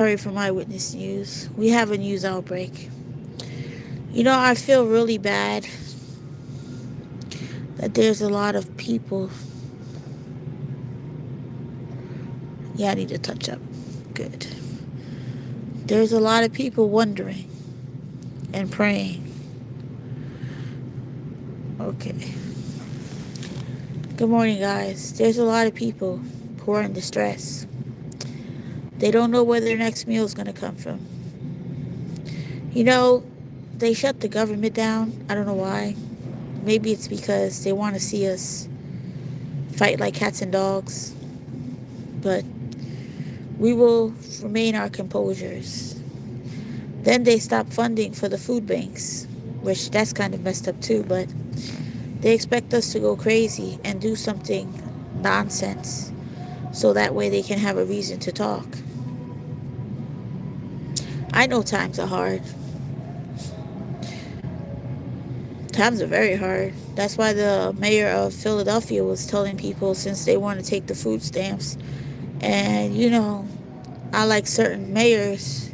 Sorry for my witness news. We have a news outbreak. I feel really bad that there's a lot of people. Yeah, I need to touch up. Good. There's a lot of people wondering and praying. Okay. Good morning, guys. There's a lot of people who are in distress. They don't know where their next meal is going to come from. You know, they shut the government down. I don't know why. Maybe it's because they want to see us fight like cats and dogs. But we will remain our composures. Then they stopped funding for the food banks, which that's kind of messed up too, but they expect us to go crazy and do something nonsense so that way they can have a reason to talk. I know times are hard. Times are very hard. That's why the mayor of Philadelphia was telling people, since they want to take the food stamps, and I like certain mayors,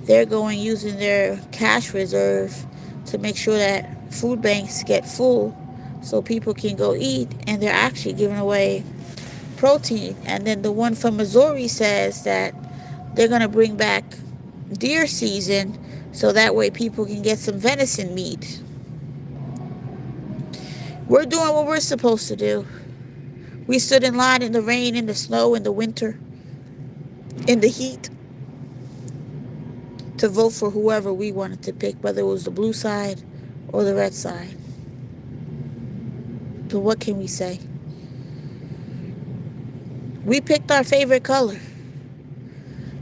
they're going using their cash reserve to make sure that food banks get full so people can go eat, and they're actually giving away protein. And then the one from Missouri says that they're going to bring back deer season so that way people can get some venison meat. We're doing what we're supposed to do. We stood in line in the rain, in the snow, in the winter, in the heat, to vote for whoever we wanted to pick, whether it was the blue side or the red side. But what can we say? We picked our favorite color.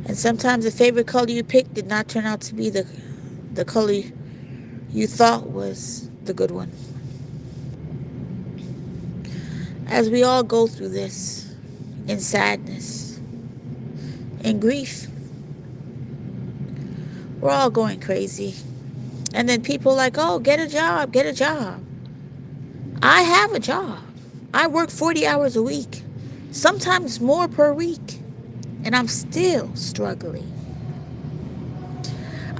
And sometimes the favorite color you picked did not turn out to be the color you thought was the good one. As we all go through this in sadness, in grief, we're all going crazy. And then people are like, oh, get a job, get a job. I have a job. I work 40 hours a week, sometimes more per week. And I'm still struggling.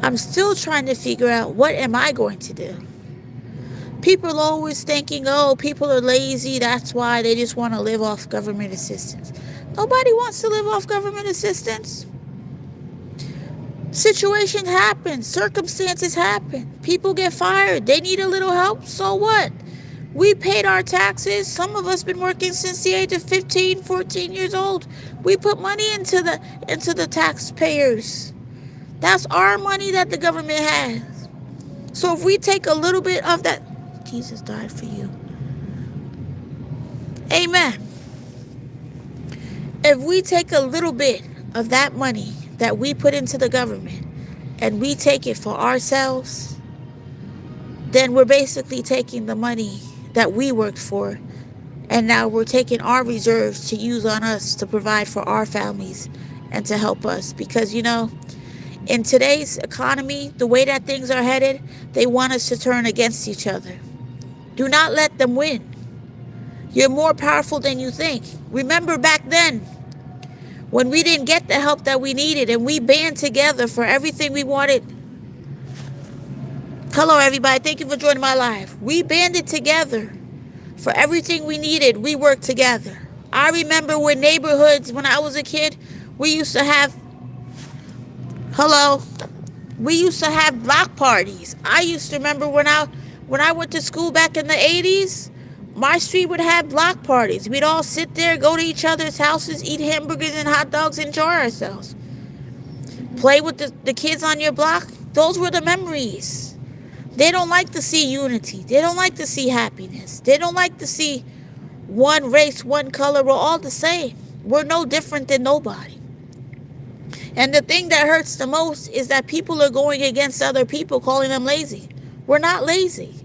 I'm still trying to figure out, what am I going to do? People are always thinking, oh, people are lazy. That's why they just want to live off government assistance. Nobody wants to live off government assistance. Situations happen. Circumstances happen. People get fired. They need a little help. So what? We paid our taxes. Some of us been working since the age of 15, 14 years old. We put money into the taxpayers. That's our money that the government has. So if we take a little bit of that, Jesus died for you. Amen. If we take a little bit of that money that we put into the government and we take it for ourselves, then we're basically taking the money that we worked for, and now we're taking our reserves to use on us to provide for our families and to help us. Because, in today's economy, the way that things are headed, they want us to turn against each other. Do not let them win. You're more powerful than you think. Remember back then, when we didn't get the help that we needed and we band together for everything we wanted. Hello, everybody. Thank you for joining my live. We banded together for everything we needed. We worked together. I remember when neighborhoods, when I was a kid, we used to have, we used to have block parties. I used to remember when I went to school back in the 80s, my street would have block parties. We'd all sit there, go to each other's houses, eat hamburgers and hot dogs, enjoy ourselves. Play with the kids on your block. Those were the memories. They don't like to see unity. They don't like to see happiness. They don't like to see one race, one color. We're all the same. We're no different than nobody. And the thing that hurts the most is that people are going against other people, calling them lazy. We're not lazy.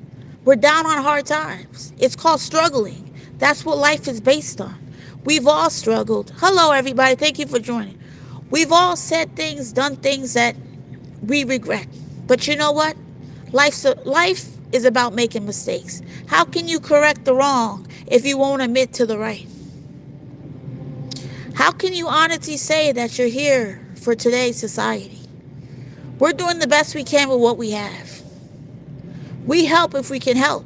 We're down on hard times. It's called struggling. That's what life is based on. We've all struggled. Hello, everybody. Thank you for joining. We've all said things, done things that we regret. But you know what? Life is about making mistakes. How can you correct the wrong if you won't admit to the right? How can you honestly say that you're here for today's society. We're doing the best we can with what we have. We help if we can help.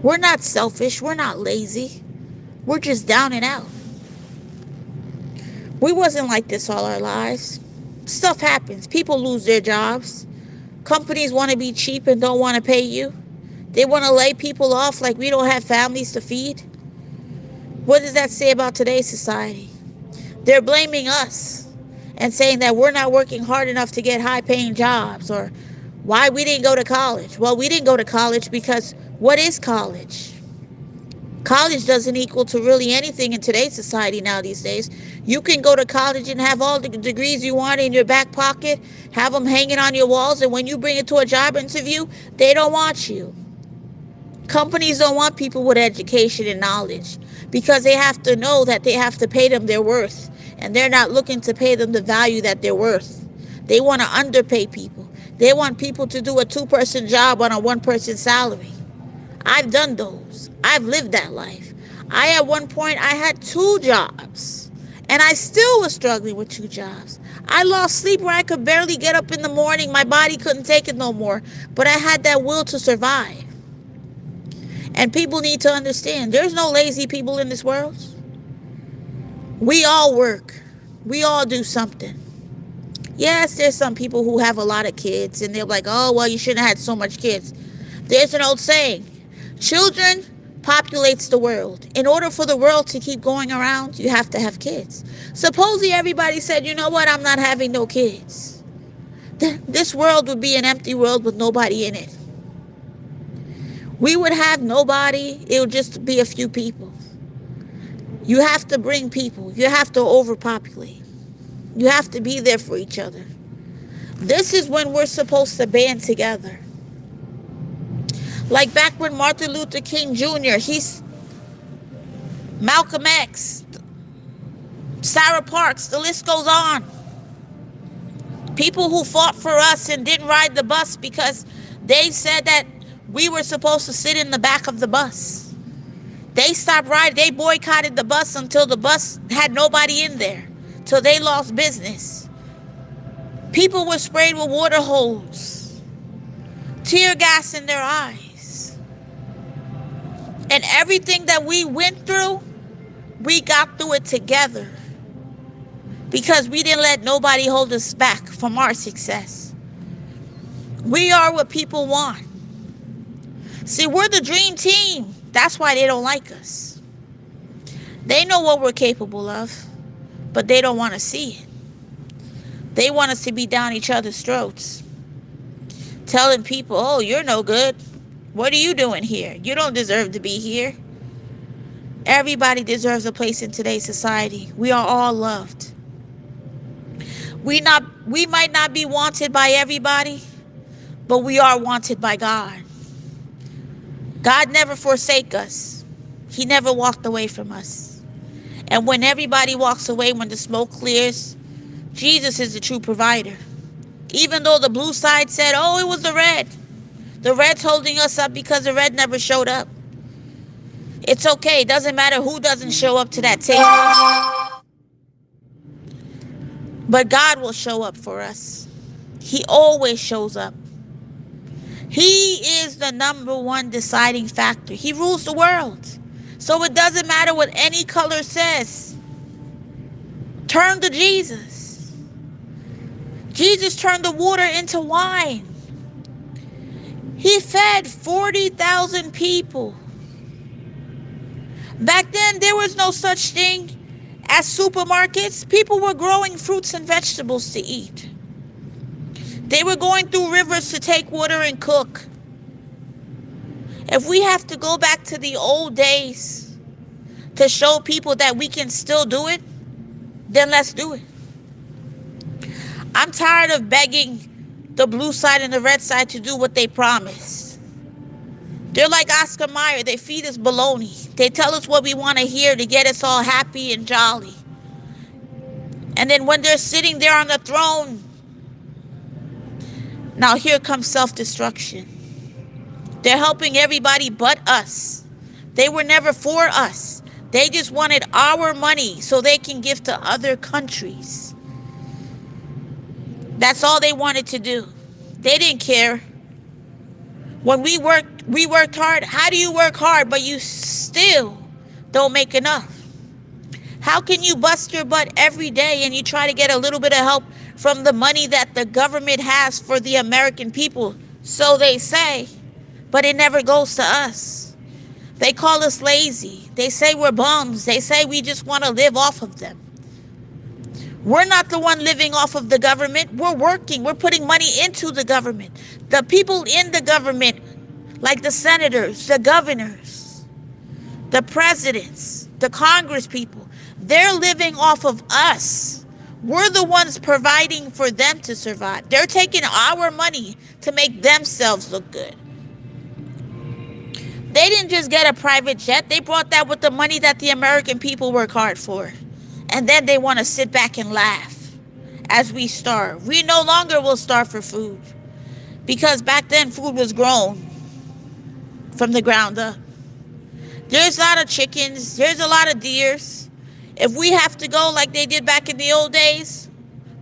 We're not selfish. We're not lazy. We're just down and out. We wasn't like this all our lives. Stuff happens. People lose their jobs. Companies want to be cheap and don't want to pay you. They want to lay people off like we don't have families to feed. What does that say about today's society? They're blaming us and saying that we're not working hard enough to get high-paying jobs, or why we didn't go to college. Well, we didn't go to college because what is college? College doesn't equal to really anything in today's society now these days. You can go to college and have all the degrees you want in your back pocket, have them hanging on your walls, and when you bring it to a job interview, they don't want you. Companies don't want people with education and knowledge because they have to know that they have to pay them their worth, and they're not looking to pay them the value that they're worth. They want to underpay people. They want people to do a 2-person job on a 1-person salary. I've done those. I've lived that life. At one point, I had 2 jobs, and I still was struggling with 2 jobs. I lost sleep where I could barely get up in the morning. My body couldn't take it no more, but I had that will to survive. And people need to understand, there's no lazy people in this world. We all work. We all do something. Yes, there's some people who have a lot of kids, and they're like, oh, well, you shouldn't have had so much kids. There's an old saying, children populates the world. In order for the world to keep going around, you have to have kids. Supposedly everybody said, you know what, I'm not having no kids. This world would be an empty world with nobody in it. We would have nobody. It would just be a few people. You have to bring people. You have to overpopulate. You have to be there for each other. This is when we're supposed to band together. Like back when Martin Luther King Jr., Malcolm X, Sarah Parks, the list goes on. People who fought for us and didn't ride the bus because they said that we were supposed to sit in the back of the bus. They stopped riding. They boycotted the bus until the bus had nobody in there, till they lost business. People were sprayed with water hose, tear gas in their eyes. And everything that we went through, we got through it together because we didn't let nobody hold us back from our success. We are what people want. See, we're the dream team. That's why they don't like us. They know what we're capable of, but they don't want to see it. They want us to be down each other's throats, telling people, oh, you're no good. What are you doing here? You don't deserve to be here. Everybody deserves a place in today's society. We are all loved. We might not be wanted by everybody, but we are wanted by God. God never forsake us. He never walked away from us. And when everybody walks away, when the smoke clears, Jesus is the true provider. Even though the blue side said, oh, it was the red. The red's holding us up because the red never showed up. It's okay. It doesn't matter who doesn't show up to that table. But God will show up for us. He always shows up. He is the number one deciding factor. He rules the world. So it doesn't matter what any color says. Turn to Jesus. Jesus turned the water into wine. He fed 40,000 people. Back then, there was no such thing as supermarkets. People were growing fruits and vegetables to eat. They were going through rivers to take water and cook. If we have to go back to the old days to show people that we can still do it, then let's do it. I'm tired of begging the blue side and the red side to do what they promised. They're like Oscar Mayer. They feed us baloney. They tell us what we want to hear to get us all happy and jolly. And then when they're sitting there on the throne, now here comes self-destruction. They're helping everybody but us. They were never for us. They just wanted our money so they can give to other countries. That's all they wanted to do. They didn't care. When we worked hard. How do you work hard but you still don't make enough? How can you bust your butt every day and you try to get a little bit of help from the money that the government has for the American people? So they say, but it never goes to us. They call us lazy. They say we're bums. They say we just want to live off of them. We're not the one living off of the government. We're working. We're putting money into the government. The people in the government, like the senators, the governors, the presidents, the Congress people, they're living off of us. We're the ones providing for them to survive. They're taking our money to make themselves look good. They didn't just get a private jet. They brought that with the money that the American people work hard for. And then they want to sit back and laugh as we starve. We no longer will starve for food. Because back then food was grown from the ground up. There's a lot of chickens. There's a lot of deers. If we have to go like they did back in the old days,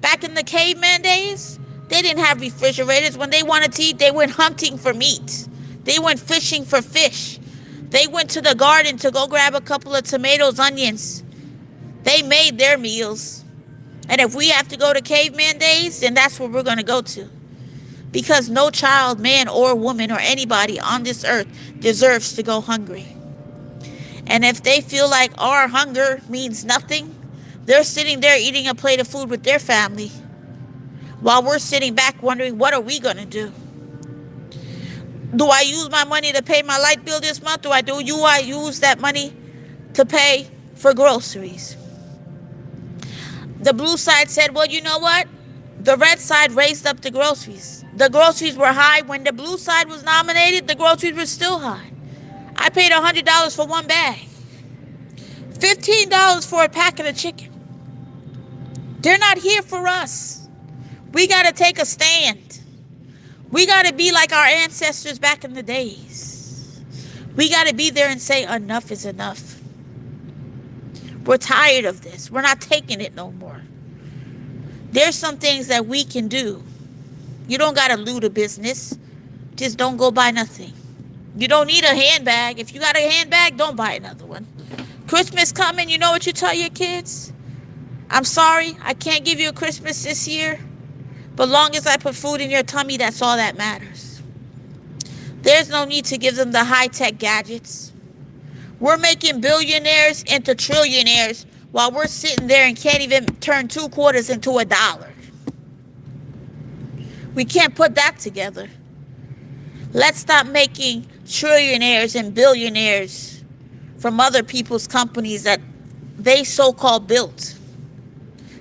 back in the caveman days, they didn't have refrigerators. When they wanted to eat, they went hunting for meat. They went fishing for fish. They went to the garden to go grab a couple of tomatoes, onions. They made their meals. And if we have to go to caveman days, then that's where we're going to go to. Because no child, man or woman or anybody on this earth deserves to go hungry. And if they feel like our hunger means nothing, they're sitting there eating a plate of food with their family while we're sitting back wondering, what are we going to do? Do I use my money to pay my light bill this month? Do I use that money to pay for groceries? The blue side said, well, you know what? The red side raised up the groceries. The groceries were high. When the blue side was nominated, the groceries were still high. I paid $100 for one bag. $15 for a packet of chicken. They're not here for us. We got to take a stand. We got to be like our ancestors back in the days. We got to be there and say enough is enough. We're tired of this. We're not taking it no more. There's some things that we can do. You don't got to loot a business. Just don't go buy nothing. You don't need a handbag. If you got a handbag, don't buy another one. Christmas coming, you know what you tell your kids? I'm sorry, I can't give you a Christmas this year. But long as I put food in your tummy, that's all that matters. There's no need to give them the high-tech gadgets. We're making billionaires into trillionaires while we're sitting there and can't even turn 2 quarters into $1. We can't put that together. Let's stop making trillionaires and billionaires from other people's companies that they so-called built.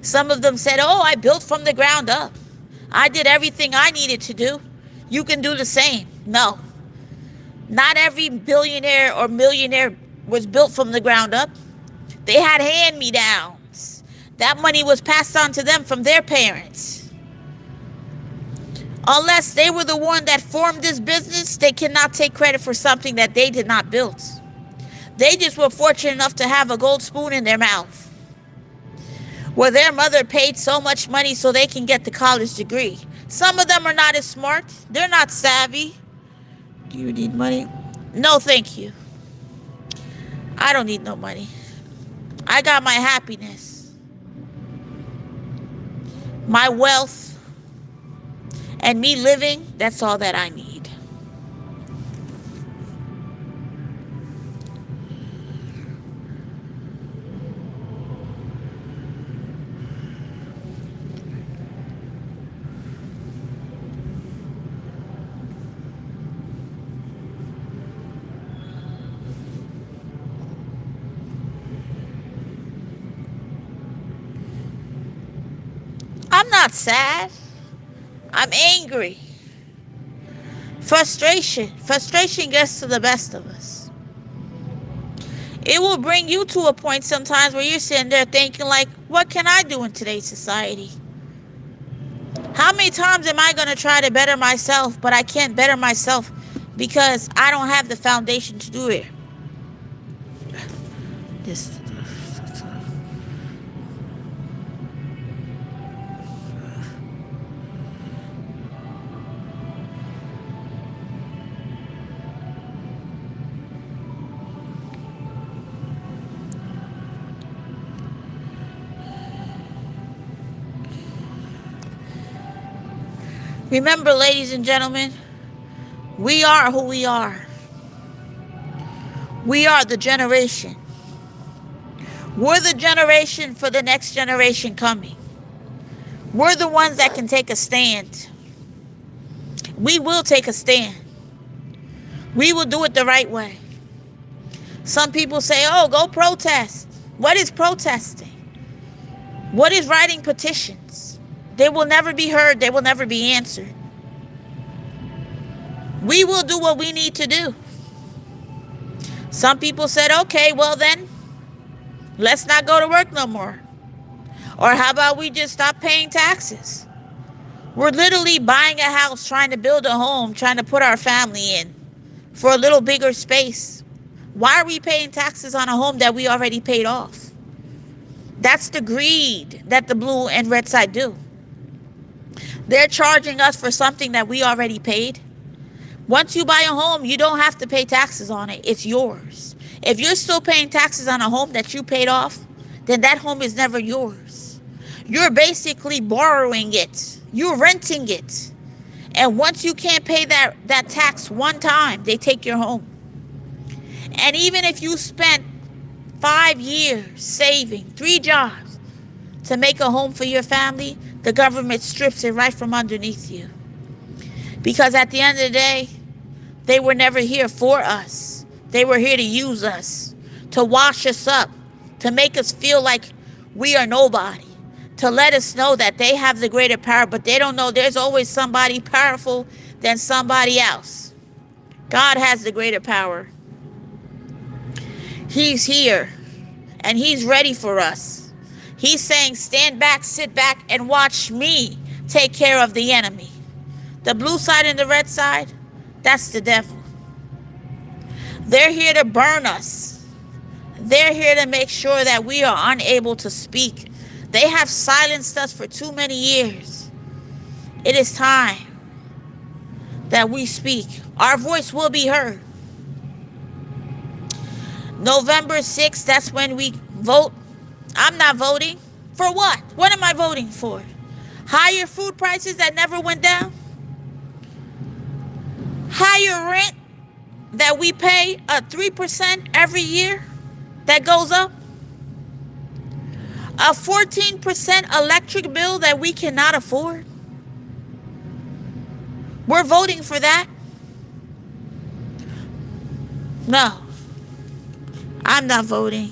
Some of them said, oh, I built from the ground up. I did everything I needed to do. You can do the same. No. Not every billionaire or millionaire was built from the ground up. They had hand-me-downs. That money was passed on to them from their parents. Unless they were the one that formed this business, they cannot take credit for something that they did not build. They just were fortunate enough to have a gold spoon in their mouth, where their mother paid so much money so they can get the college degree. Some of them are not as smart. They're not savvy. Do you need money? No, thank you. I don't need no money. I got my happiness, my wealth, and me living. That's all that I need. I'm not sad. I'm angry. Frustration gets to the best of us. It will bring you to a point sometimes where you're sitting there thinking like, what can I do in today's society? How many times am I going to try to better myself, but I can't better myself because I don't have the foundation to do it? This Remember, ladies and gentlemen, we are who we are. We are the generation. We're the generation for the next generation coming. We're the ones that can take a stand. We will take a stand. We will do it the right way. Some people say, oh, go protest. What is protesting? What is writing petitions? They will never be heard. They will never be answered. We will do what we need to do. Some people said, okay, well then, let's not go to work no more. Or how about we just stop paying taxes? We're literally buying a house, trying to build a home, trying to put our family in for a little bigger space. Why are we paying taxes on a home that we already paid off? That's the greed that the blue and red side do. They're charging us for something that we already paid. Once you buy a home, you don't have to pay taxes on it. It's yours. If you're still paying taxes on a home that you paid off, then that home is never yours. You're basically borrowing it. You're renting it. And once you can't pay that tax one time, they take your home. And even if you spent 5 years saving, 3 jobs to make a home for your family, the government strips it right from underneath you. Because at the end of the day, they were never here for us. They were here to use us, to wash us up, to make us feel like we are nobody, to let us know that they have the greater power, but they don't know there's always somebody powerful than somebody else. God has the greater power. He's here, and he's ready for us. He's saying, stand back, sit back, and watch me take care of the enemy. The blue side and the red side, that's the devil. They're here to burn us. They're here to make sure that we are unable to speak. They have silenced us for too many years. It is time that we speak. Our voice will be heard. November 6th, that's when we vote. I'm not voting. For what? What am I voting for? Higher food prices that never went down? Higher rent that we pay 3% every year that goes up? A 14% electric bill that we cannot afford? We're voting for that? No. I'm not voting.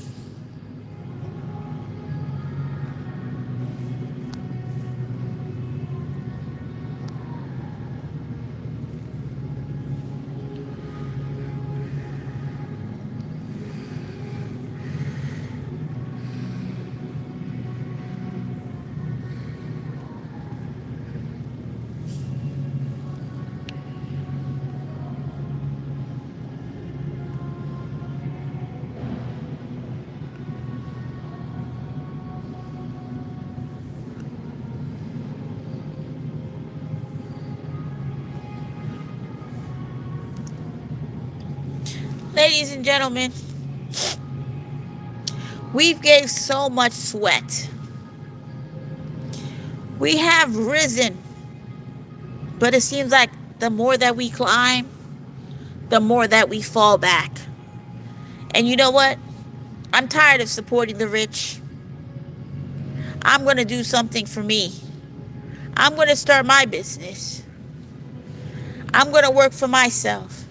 Ladies and gentlemen, we've gave so much sweat. We have risen, but it seems like the more that we climb, the more that we fall back. And you know what? I'm tired of supporting the rich. I'm going to do something for me. I'm going to start my business. I'm going to work for myself.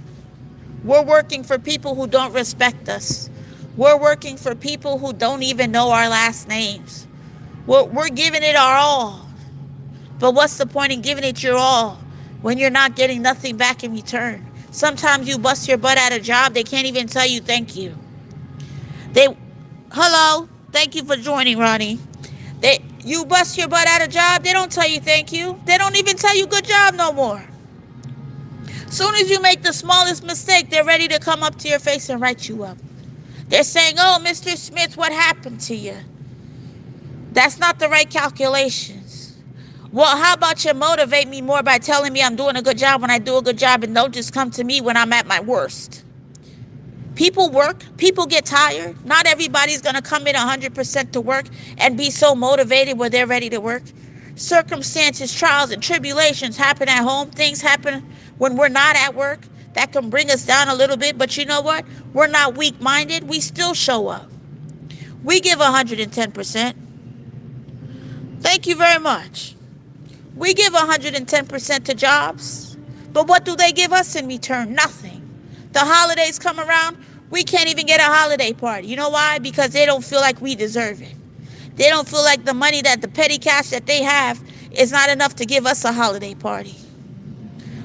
We're working for people who don't respect us. We're working for people who don't even know our last names. We're giving it our all. But what's the point in giving it your all when you're not getting nothing back in return? Sometimes you bust your butt at a job, they can't even tell you thank you. Hello, thank you for joining, Ronnie. You bust your butt at a job, they don't tell you thank you. They don't even tell you good job no more. Soon as you make the smallest mistake, they're ready to come up to your face and write you up. They're saying, oh, Mr. Smith, what happened to you? That's not the right calculations. Well, how about you motivate me more by telling me I'm doing a good job when I do a good job, and don't just come to me when I'm at my worst. People work. People get tired. Not everybody's going to come in 100% to work and be so motivated where they're ready to work. Circumstances, trials, and tribulations happen at home. Things happen when we're not at work that can bring us down a little bit. But you know what? We're not weak-minded. We still show up. We give 110%. Thank you very much. We give 110% to jobs. But what do they give us in return? Nothing. The holidays come around, we can't even get a holiday party. You know why? Because they don't feel like we deserve it. They don't feel like the money, that the petty cash that they have is not enough to give us a holiday party.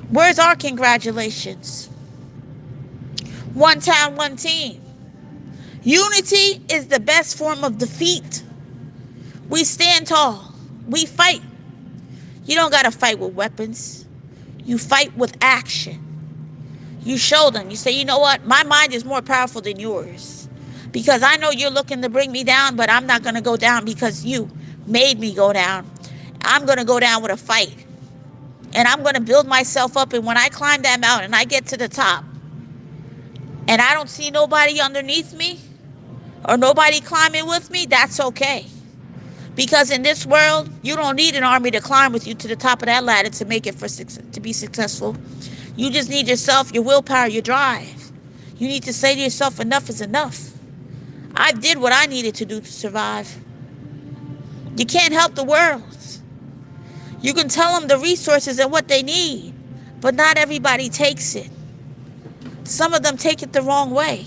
Where's our congratulations? One town, one team. Unity is the best form of defeat. We stand tall. We fight. You don't got to fight with weapons. You fight with action. You show them. You say, you know what? My mind is more powerful than yours. Because I know you're looking to bring me down, but I'm not going to go down because you made me go down. I'm going to go down with a fight. And I'm going to build myself up. And when I climb that mountain and I get to the top and I don't see nobody underneath me or nobody climbing with me, that's okay. Because in this world, you don't need an army to climb with you to the top of that ladder to make it to be successful. You just need yourself, your willpower, your drive. You need to say to yourself, enough is enough. I did what I needed to do to survive. You can't help the world. You can tell them the resources and what they need, but not everybody takes it. Some of them take it the wrong way.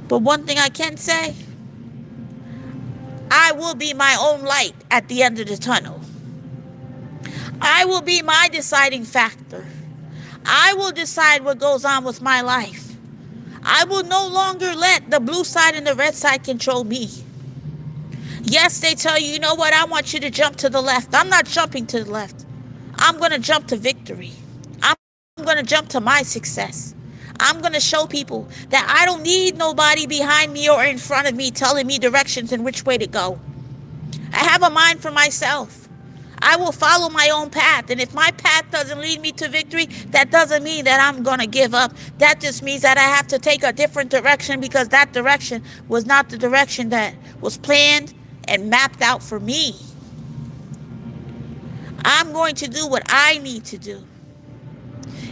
But one thing I can say, I will be my own light at the end of the tunnel. I will be my deciding factor. I will decide what goes on with my life. I will no longer let the blue side and the red side control me. Yes, they tell you, you know what, I want you to jump to the left. I'm not jumping to the left. I'm going to jump to victory. I'm going to jump to my success. I'm going to show people that I don't need nobody behind me or in front of me telling me directions and which way to go. I have a mind for myself. I will follow my own path. And if my path doesn't lead me to victory, that doesn't mean that I'm going to give up. That just means that I have to take a different direction because that direction was not the direction that was planned and mapped out for me. I'm going to do what I need to do.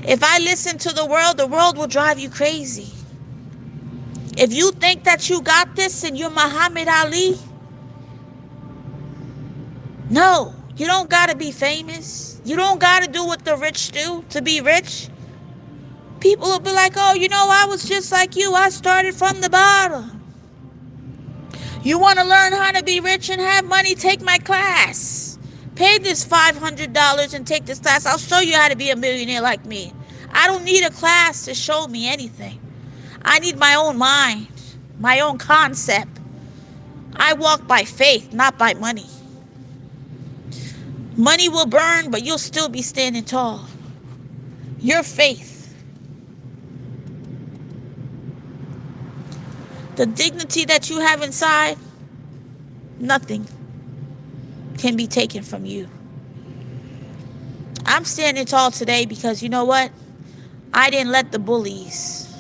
If I listen to the world will drive you crazy. If you think that you got this and you're Muhammad Ali, no, you don't got to be famous. You don't got to do what the rich do to be rich. People will be like, oh, you know, I was just like you. I started from the bottom. You want to learn how to be rich and have money? Take my class. Pay this $500 and take this class. I'll show you how to be a millionaire like me. I don't need a class to show me anything. I need my own mind, my own concept. I walk by faith, not by money. Money will burn, but you'll still be standing tall. Your faith. The dignity that you have inside, nothing can be taken from you. I'm standing tall today because you know what? I didn't let the bullies.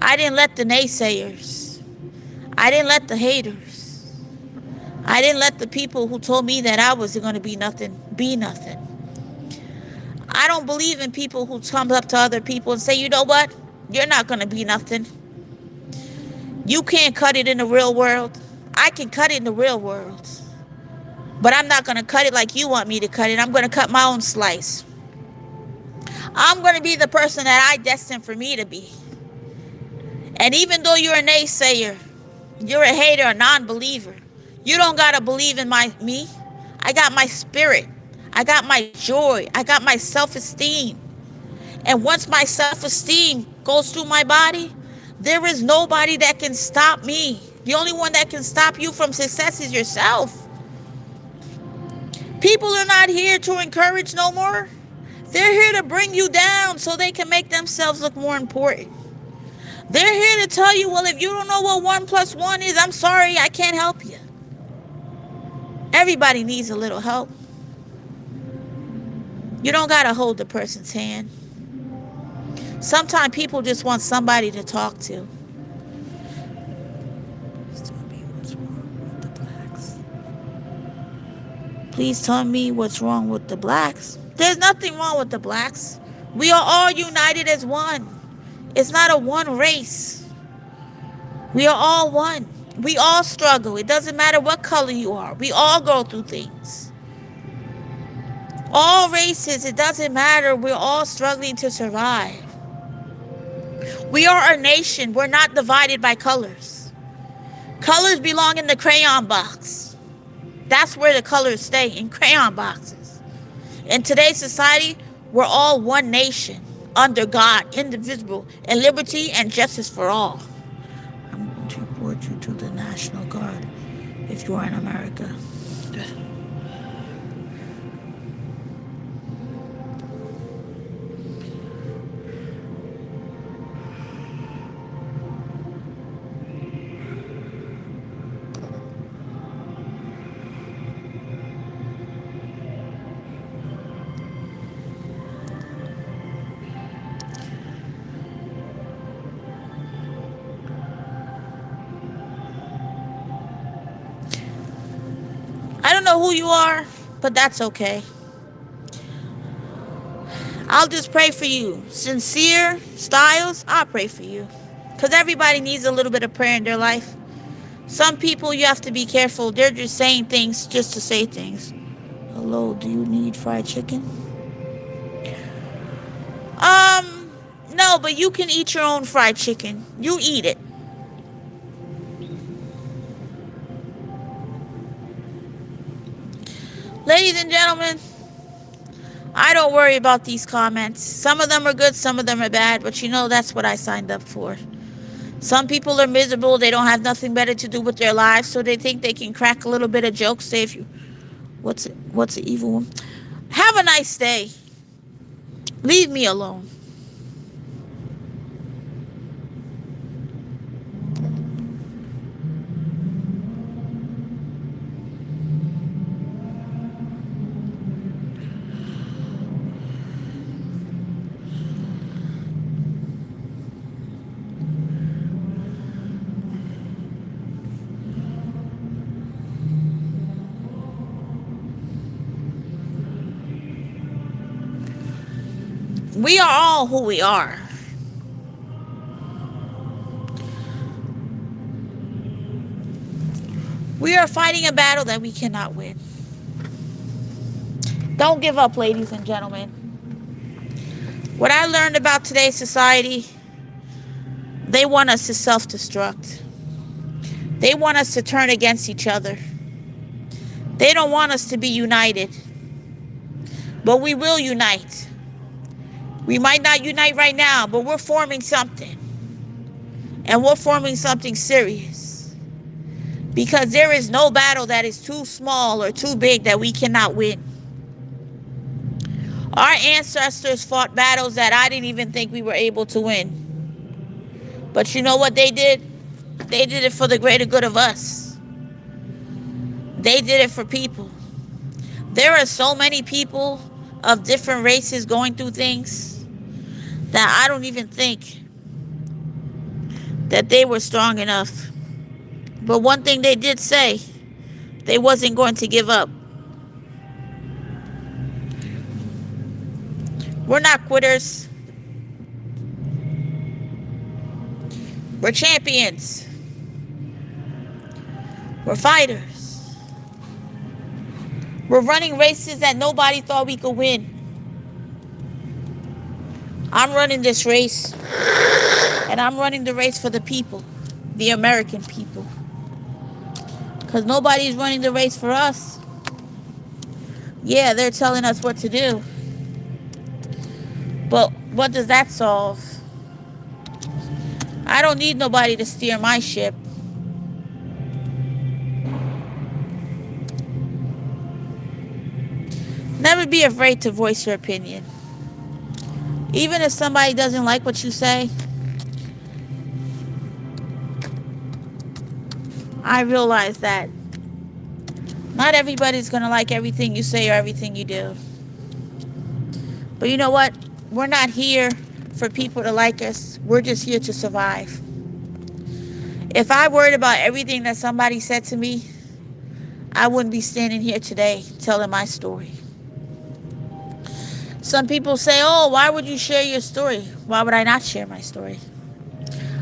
I didn't let the naysayers. I didn't let the haters. I didn't let the people who told me that I wasn't going to be nothing. I don't believe in people who come up to other people and say, you know what? You're not going to be nothing. You can't cut it in the real world. I can cut it in the real world. But I'm not going to cut it like you want me to cut it. I'm going to cut my own slice. I'm going to be the person that I destined for me to be. And even though you're a naysayer, you're a hater, a non-believer, you don't got to believe in me. I got my spirit. I got my joy. I got my self-esteem. And once my self-esteem goes through my body, there is nobody that can stop me. The only one that can stop you from success is yourself. People are not here to encourage no more. They're here to bring you down so they can make themselves look more important. They're here to tell you, well, if you don't know what 1 + 1 is, I'm sorry, I can't help you. Everybody needs a little help. You don't got to hold the person's hand. Sometimes people just want somebody to talk to. Please tell me what's wrong with the blacks. There's nothing wrong with the blacks. We are all united as one. It's not a one race. We are all one. We all struggle. It doesn't matter what color you are. We all go through things. All races, it doesn't matter. We're all struggling to survive. We are a nation. We're not divided by colors. Colors belong in the crayon box. That's where the colors stay, in crayon boxes. In today's society, we're all one nation, under God, indivisible, and liberty and justice for all. I'm going to report you to the National Guard if you are in America. I don't know who you are, but that's okay. I'll just pray for you. Sincere Styles, I'll pray for you. Because everybody needs a little bit of prayer in their life. Some people, you have to be careful. They're just saying things just to say things. Hello, do you need fried chicken? No, but you can eat your own fried chicken. You eat it. Ladies and gentlemen, I don't worry about these comments. Some of them are good, some of them are bad, but you know that's what I signed up for. Some people are miserable. They don't have nothing better to do with their lives, so they think they can crack a little bit of jokes. Say if you, what's the evil one? Have a nice day. Leave me alone. We are all who we are. We are fighting a battle that we cannot win. Don't give up, ladies and gentlemen. What I learned about today's society, they want us to self-destruct. They want us to turn against each other. They don't want us to be united. But we will unite. We might not unite right now, but we're forming something. And we're forming something serious. Because there is no battle that is too small or too big that we cannot win. Our ancestors fought battles that I didn't even think we were able to win. But you know what they did? They did it for the greater good of us. They did it for people. There are so many people of different races going through things that I don't even think that they were strong enough. But one thing they did say, they wasn't going to give up. We're not quitters. We're champions. We're fighters. We're running races that nobody thought we could win. I'm running this race, and I'm running the race for the people, the American people. Because nobody's running the race for us. Yeah, they're telling us what to do. But what does that solve? I don't need nobody to steer my ship. Never be afraid to voice your opinion. Even if somebody doesn't like what you say, I realize that not everybody's going to like everything you say or everything you do. But you know what? We're not here for people to like us. We're just here to survive. If I worried about everything that somebody said to me, I wouldn't be standing here today telling my story. Some people say, oh, why would you share your story? Why would I not share my story?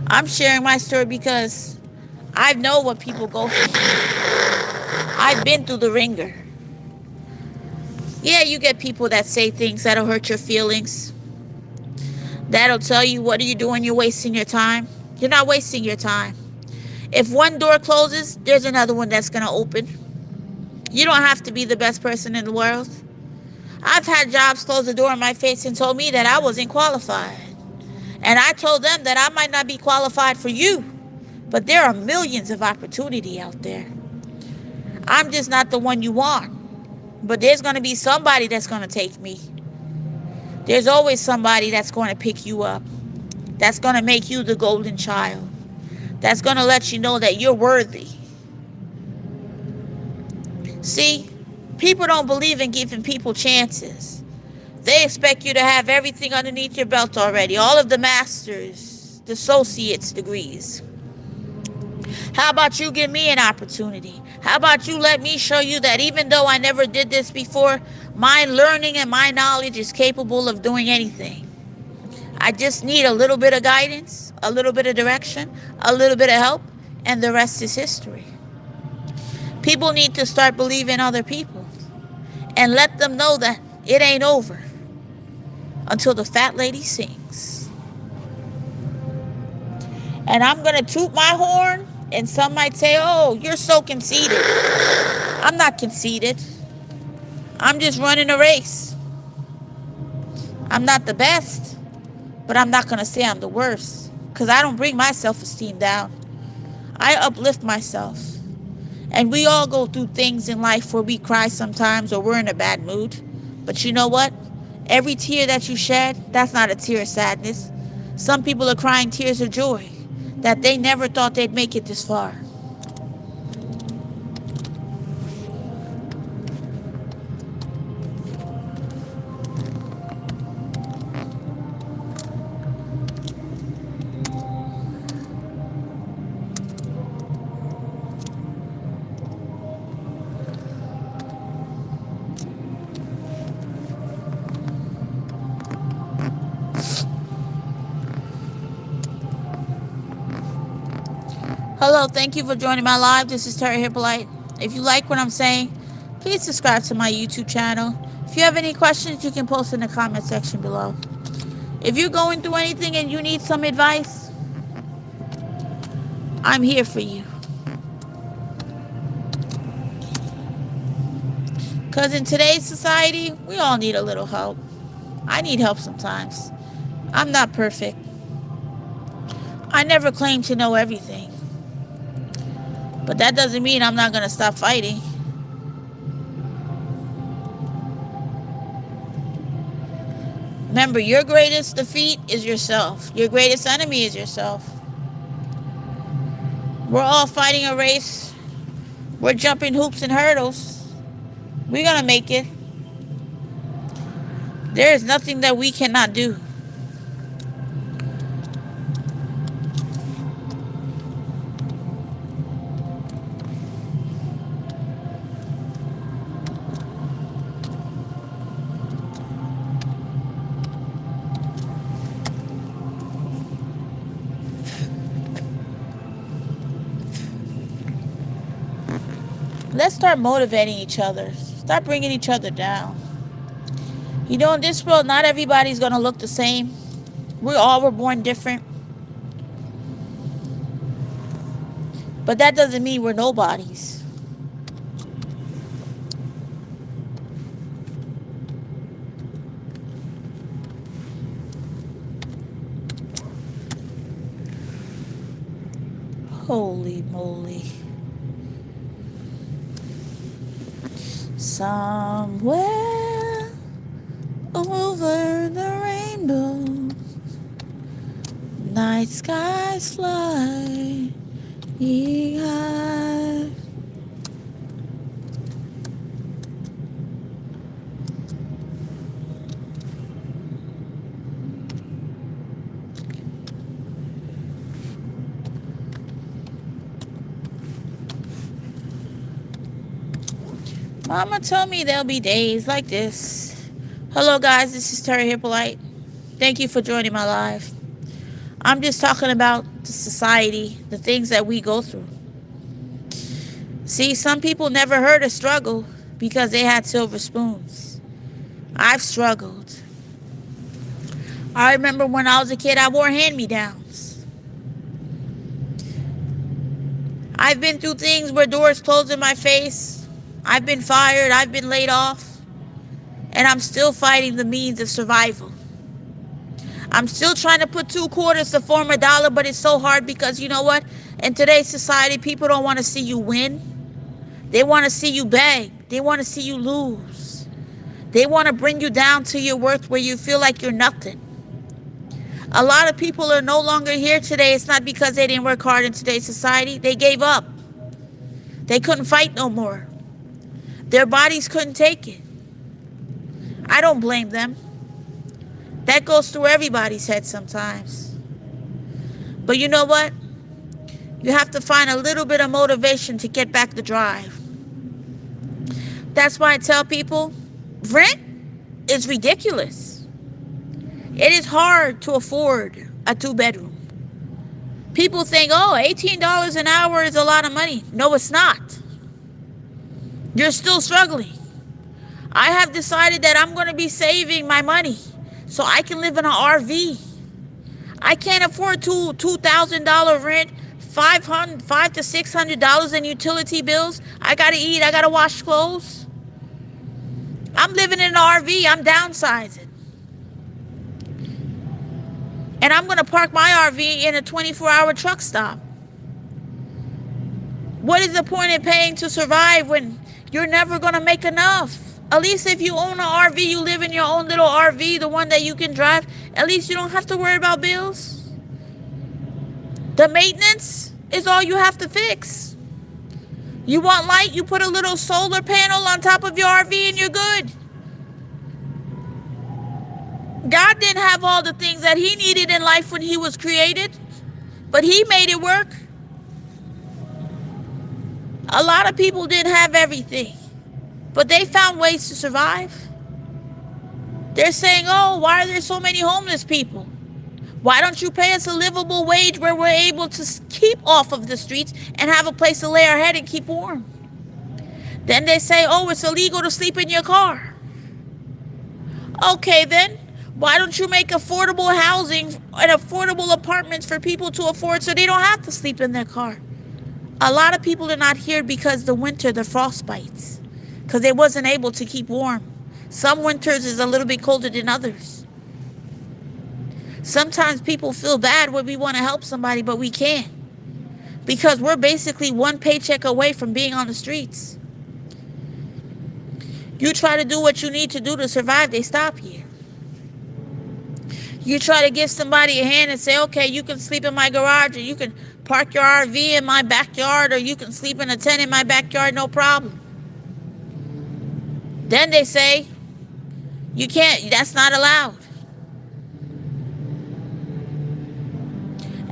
I'm sharing my story because I know what people go through. I've been through the ringer. Yeah, you get people that say things that'll hurt your feelings. That'll tell you, what are you doing? You're wasting your time. You're not wasting your time. If one door closes, there's another one that's going to open. You don't have to be the best person in the world. I've had jobs close the door in my face and told me that I wasn't qualified. And I told them that I might not be qualified for you, but there are millions of opportunity out there. I'm just not the one you want. But there's going to be somebody that's going to take me. There's always somebody that's going to pick you up. That's going to make you the golden child. That's going to let you know that you're worthy. See, people don't believe in giving people chances. They expect you to have everything underneath your belt already. All of the masters, the associate's degrees. How about you give me an opportunity? How about you let me show you that even though I never did this before, my learning and my knowledge is capable of doing anything. I just need a little bit of guidance, a little bit of direction, a little bit of help, and the rest is history. People need to start believing other people and let them know that it ain't over until the fat lady sings. And I'm going to toot my horn, and some might say, oh, you're so conceited. I'm not conceited. I'm just running a race. I'm not the best, but I'm not going to say I'm the worst, because I don't bring my self-esteem down. I uplift myself. And we all go through things in life where we cry sometimes or we're in a bad mood. But you know what? Every tear that you shed, that's not a tear of sadness. Some people are crying tears of joy that they never thought they'd make it this far. Hello, thank you for joining my live. This is Terri Hyppolite. If you like what I'm saying, please subscribe to my YouTube channel. If you have any questions, you can post in the comment section below. If you're going through anything and you need some advice, I'm here for you. Because in today's society, we all need a little help. I need help sometimes. I'm not perfect. I never claim to know everything. But that doesn't mean I'm not going to stop fighting. Remember, your greatest defeat is yourself. Your greatest enemy is yourself. We're all fighting a race. We're jumping hoops and hurdles. We're going to make it. There is nothing that we cannot do. Let's start motivating each other. Start bringing each other down. You know, in this world, not everybody's going to look the same. We all were born different. But that doesn't mean we're nobodies. Holy moly. Somewhere over the rainbow, night skies fly high. Mama told me there'll be days like this. Hello, guys. This is Terri Hyppolite. Thank you for joining my live. I'm just talking about the society, the things that we go through. See, some people never heard of struggle because they had silver spoons. I've struggled. I remember when I was a kid, I wore hand-me-downs. I've been through things where doors closed in my face. I've been fired. I've been laid off. And I'm still fighting the means of survival. I'm still trying to put 2 quarters to form a dollar, but it's so hard because you know what? In today's society, people don't want to see you win. They want to see you beg. They want to see you lose. They want to bring you down to your worth where you feel like you're nothing. A lot of people are no longer here today. It's not because they didn't work hard in today's society. They gave up. They couldn't fight no more. Their bodies couldn't take it. I don't blame them. That goes through everybody's head sometimes. But you know what? You have to find a little bit of motivation to get back the drive. That's why I tell people, rent is ridiculous. It is hard to afford a 2-bedroom. People think, oh, $18 an hour is a lot of money. No, it's not. You're still struggling. I have decided that I'm going to be saving my money so I can live in an RV. I can't afford $2,000 rent, $500 to $600 in utility bills. I got to eat. I got to wash clothes. I'm living in an RV. I'm downsizing. And I'm going to park my RV in a 24-hour truck stop. What is the point in paying to survive when you're never going to make enough? At least if you own an RV, you live in your own little RV, the one that you can drive, at least you don't have to worry about bills. The maintenance is all you have to fix. You want light, you put a little solar panel on top of your RV and you're good. God didn't have all the things that he needed in life when he was created, but he made it work. A lot of people didn't have everything, but they found ways to survive. They're saying, oh, why are there so many homeless people? Why don't you pay us a livable wage where we're able to keep off of the streets and have a place to lay our head and keep warm? Then they say, oh, it's illegal to sleep in your car. Okay, then. Why don't you make affordable housing and affordable apartments for people to afford so they don't have to sleep in their car? A lot of people are not here because the winter, the frost bites, because they wasn't able to keep warm. Some winters is a little bit colder than others. Sometimes people feel bad when we want to help somebody, but we can't. Because we're basically one paycheck away from being on the streets. You try to do what you need to do to survive, they stop you. You try to give somebody a hand and say, okay, you can sleep in my garage, or you can park your RV in my backyard, or you can sleep in a tent in my backyard, no problem. Then they say, you can't, that's not allowed.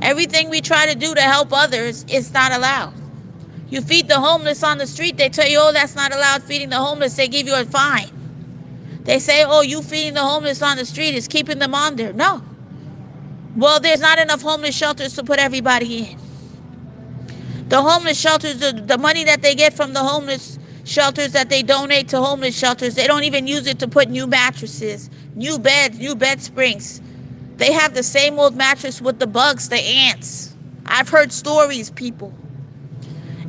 Everything we try to do to help others is not allowed. You feed the homeless on the street, they tell you, oh, that's not allowed feeding the homeless, they give you a fine. They say, oh, you feeding the homeless on the street is keeping them on there. No. Well, there's not enough homeless shelters to put everybody in. The homeless shelters, the money that they get from the homeless shelters that they donate to homeless shelters, they don't even use it to put new mattresses, new beds, new bed springs. They have the same old mattress with the bugs, the ants. I've heard stories, people.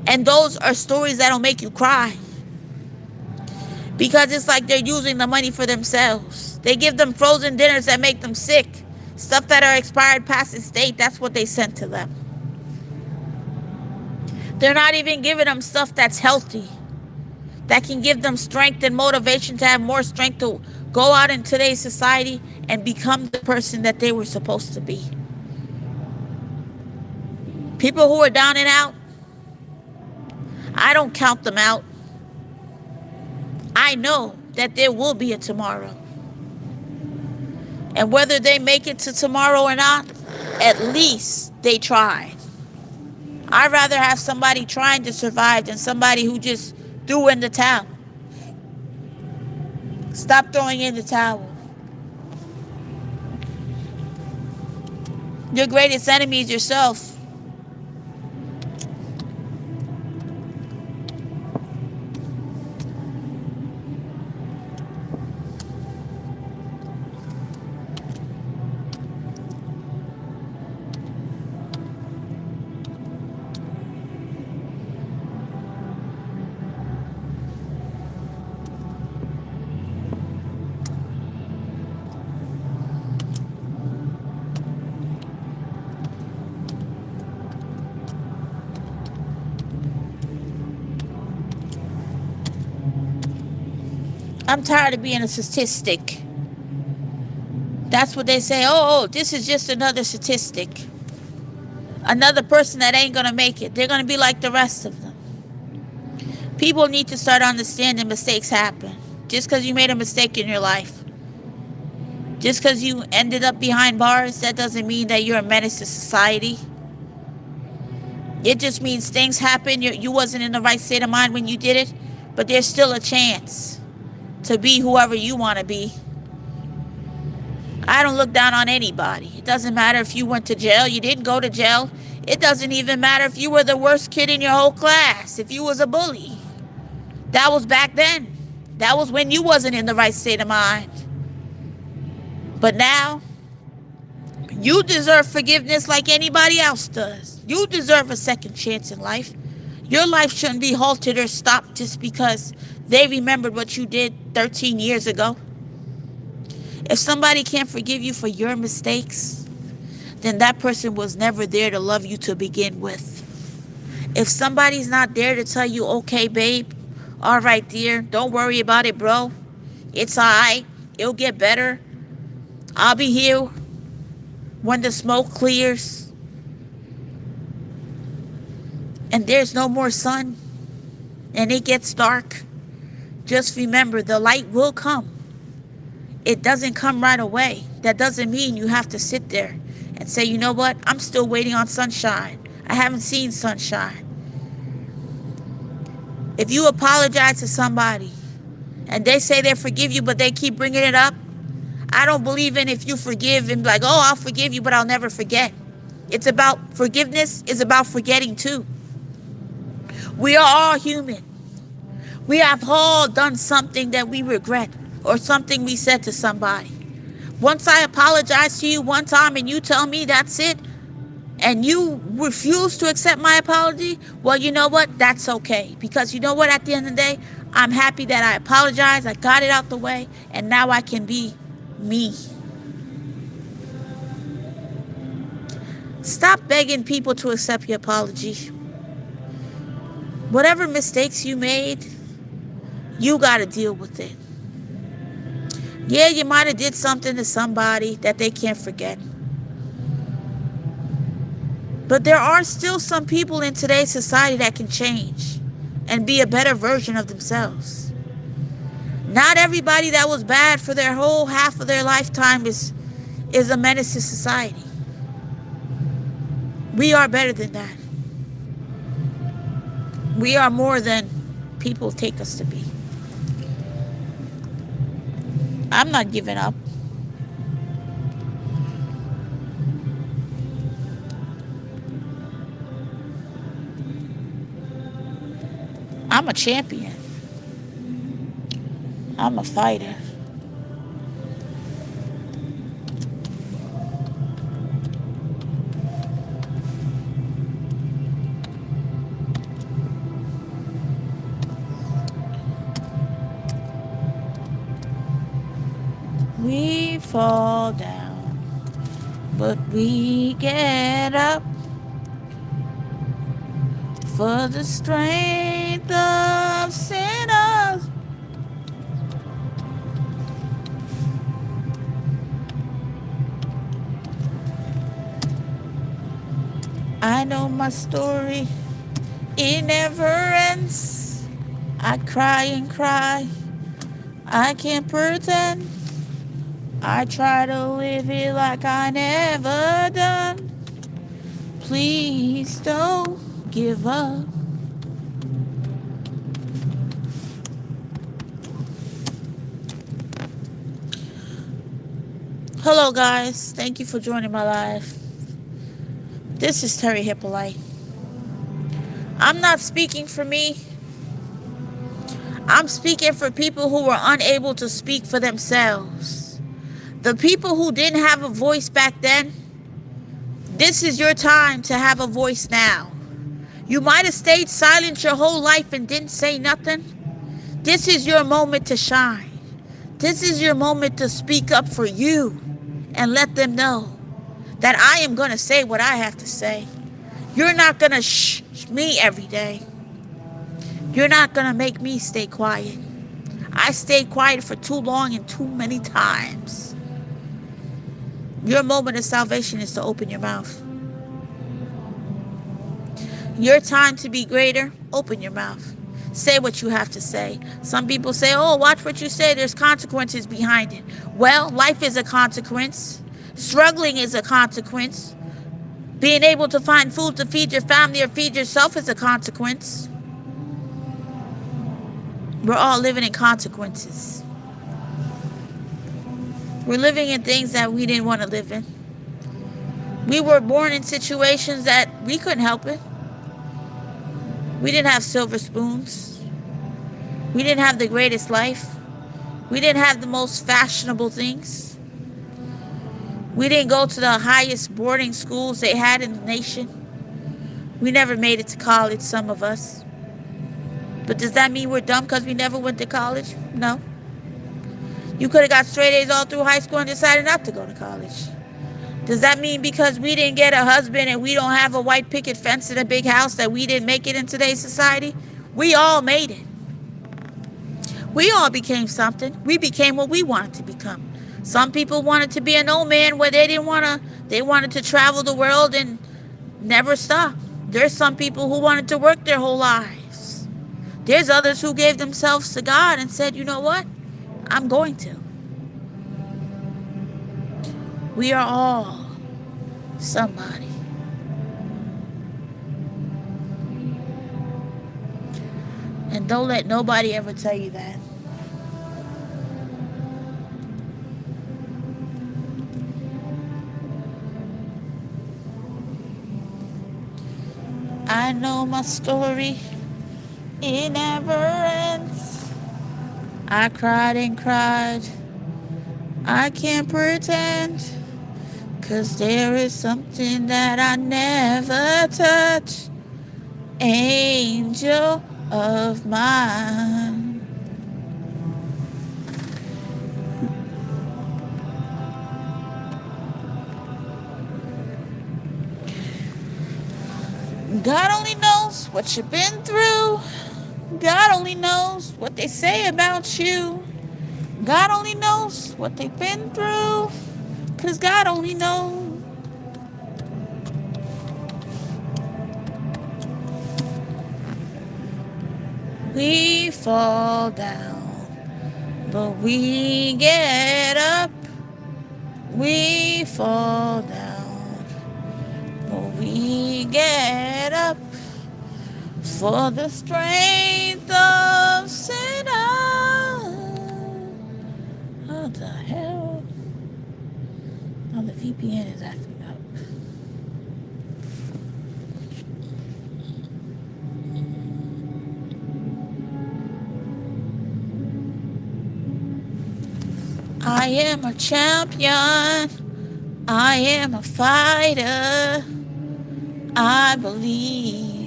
And those are stories that'll make you cry. Because it's like they're using the money for themselves. They give them frozen dinners that make them sick. Stuff that are expired past its date, that's what they send to them. They're not even giving them stuff that's healthy, that can give them strength and motivation to have more strength to go out in today's society and become the person that they were supposed to be. People who are down and out, I don't count them out. I know that there will be a tomorrow. And whether they make it to tomorrow or not, at least they tried. I'd rather have somebody trying to survive than somebody who just threw in the towel. Stop throwing in the towel. Your greatest enemy is yourself. I'm tired of being a statistic. That's what they say. Oh, this is just another statistic. Another person that ain't going to make it. They're going to be like the rest of them. People need to start understanding mistakes happen. Just because you made a mistake in your life, just because you ended up behind bars, that doesn't mean that you're a menace to society. It just means things happen. You wasn't in the right state of mind when you did it, but there's still a chance to be whoever you want to be. I don't look down on anybody. It doesn't matter if you went to jail, you didn't go to jail. It doesn't even matter if you were the worst kid in your whole class, if you was a bully. That was back then. That was when you wasn't in the right state of mind. But now, you deserve forgiveness like anybody else does. You deserve a second chance in life. Your life shouldn't be halted or stopped just because they remembered what you did 13 years ago. If somebody can't forgive you for your mistakes, then that person was never there to love you to begin with. If somebody's not there to tell you, okay, babe, all right, dear, don't worry about it, bro. It's all right. It'll get better. I'll be here when the smoke clears and there's no more sun and it gets dark. Just remember, the light will come. It doesn't come right away. That doesn't mean you have to sit there and say, you know what? I'm still waiting on sunshine. I haven't seen sunshine. If you apologize to somebody and they say they forgive you, but they keep bringing it up, I don't believe in if you forgive and be like, oh, I'll forgive you, but I'll never forget. It's about forgiveness is about forgetting too. We are all human. We have all done something that we regret or something we said to somebody. Once I apologize to you one time and you tell me that's it, and you refuse to accept my apology, well, you know what? That's okay. Because you know what? At the end of the day, I'm happy that I apologized. I got it out the way, and now I can be me. Stop begging people to accept your apology. Whatever mistakes you made, you got to deal with it. Yeah, you might have did something to somebody that they can't forget. But there are still some people in today's society that can change and be a better version of themselves. Not everybody that was bad for their whole half of their lifetime is a menace to society. We are better than that. We are more than people take us to be. I'm not giving up. I'm a champion. I'm a fighter. We fall down, but we get up. For the strength of sinners, I know my story, it never ends. I cry and cry, I can't pretend. I try to live it like I never done. Please don't give up. Hello, guys. Thank you for joining my live. This is Terri Hyppolite. I'm not speaking for me. I'm speaking for people who were unable to speak for themselves. The people who didn't have a voice back then, this is your time to have a voice now. You might have stayed silent your whole life and didn't say nothing. This is your moment to shine. This is your moment to speak up for you and let them know that I am going to say what I have to say. You're not going to shh me every day. You're not going to make me stay quiet. I stayed quiet for too long and too many times. Your moment of salvation is to open your mouth. Your time to be greater, open your mouth. Say what you have to say. Some people say, oh, watch what you say. There's consequences behind it. Well, life is a consequence. Struggling is a consequence. Being able to find food to feed your family or feed yourself is a consequence. We're all living in consequences. We're living in things that we didn't want to live in. We were born in situations that we couldn't help it. We didn't have silver spoons. We didn't have the greatest life. We didn't have the most fashionable things. We didn't go to the highest boarding schools they had in the nation. We never made it to college, some of us. But does that mean we're dumb because we never went to college? No. You could have got straight A's all through high school and decided not to go to college. Does that mean because we didn't get a husband and we don't have a white picket fence and a big house that we didn't make it in today's society? We all made it. We all became something. We became what we wanted to become. Some people wanted to be an old man where they wanted to travel the world and never stop. There's some people who wanted to work their whole lives. There's others who gave themselves to God and said, you know what? I'm going to. We are all somebody. And don't let nobody ever tell you that. I know my story, it never ends. I cried and cried, I can't pretend, 'cause there is something that I never touch. Angel of mine. God only knows what you've been through. God only knows what they say about you. God only knows what they've been through. 'Cause God only knows. We fall down, but we get up. We fall down, but we get up. For the strength of sinners. What the hell? Oh, the VPN is acting up. I am a champion. I am a fighter. I believe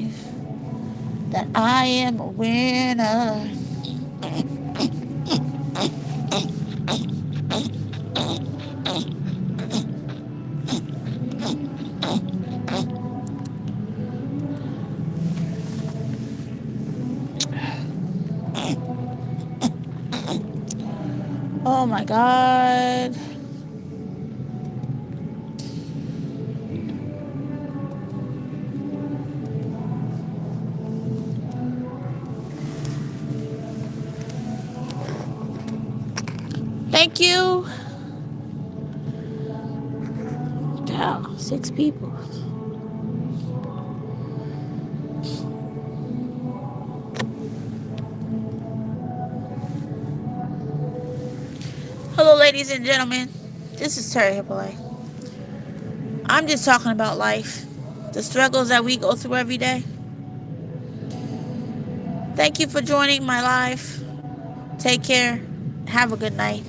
that I am a winner. Oh my God. Thank you. Wow, 6 people. Hello, ladies and gentlemen. This is Terri Hyppolite. I'm just talking about life, the struggles that we go through every day. Thank you for joining my live. Take care. Have a good night.